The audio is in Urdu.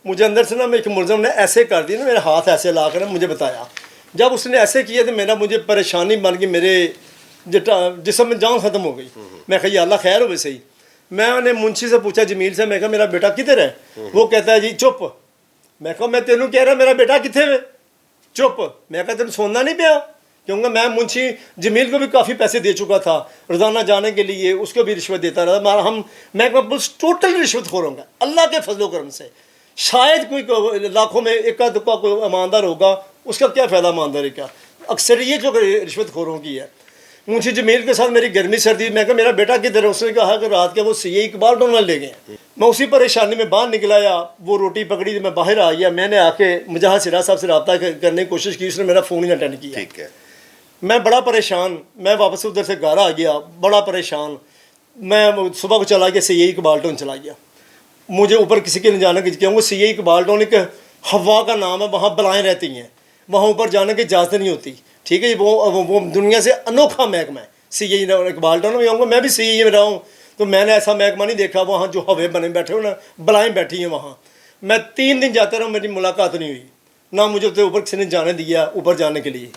مجھے اندر سے نا ایک ملزم نے ایسے کر دی نا، میرے ہاتھ ایسے لا کر مجھے بتایا. جب اس نے ایسے کیا تو میرا مجھے پریشانی بن گئی، میرے جسم میں جان ختم ہو گئی. میں کہا یا اللہ خیر ہو ویسے ہی. میں نے منشی سے پوچھا، جمیل سے، میں کہا میرا بیٹا کدھر ہے؟ وہ کہتا ہے جی چپ. میں کہا میں تینوں کہہ رہا میرا بیٹا کتنے میں؟ چپ. میں کہا تینوں سونا نہیں پیا؟ کیونکہ میں منشی جمیل کو بھی کافی پیسے دے چکا تھا روزانہ جانے کے لیے، اس کو بھی رشوت دیتا رہا. میں بس ٹوٹل رشوت خور ہوں گا اللہ کے فضل و کرم سے. شاید کوئی لاکھوں میں ایک دکا کوئی ایماندار ہوگا، اس کا کیا فائدہ ایمانداری کا؟ اکثر یہ جو رشوت خوروں کی ہے. منشی جمیل کے ساتھ میری گرمی سردی. میں کہا میرا بیٹا کدھر ہے؟ اس نے کہا کہ رات کے وہ سی اقبال ڈونر لے گئے ہیں. میں اسی پریشانی میں باہر نکلا، یا وہ روٹی پکڑی، میں باہر آ گیا. میں نے آ کے مجاہد سراج صاحب سے رابطہ کرنے کی کوشش کی، اس نے میرا فون ہی اٹینڈ کیا. ٹھیک ہے. میں بڑا پریشان، میں واپس ادھر سے گھر آ گیا بڑا پریشان. میں صبح کو چلا گیا سی اقبال ٹاؤن چلا گیا. مجھے اوپر کسی کے نہیں جانا کہ کیوں سی اقبال ٹاؤن ایک ہوا کا نام ہے، وہاں بلائیں رہتی ہیں، وہاں اوپر جانے کی اجازت نہیں ہوتی. ٹھیک ہے، وہ دنیا سے انوکھا محکمہ ہے. سی اقبال ٹاؤن میں آؤں گا، میں بھی سی میں رہا ہوں تو میں نے ایسا محکمہ نہیں دیکھا. وہاں جو ہوے بنے بیٹھے ہو نا، بلائیں بیٹھی ہیں وہاں. میں 3 دن جاتا رہا، میری ملاقات نہیں ہوئی، نہ مجھے اوپر کسی نے جانے دیا اوپر جانے کے لیے.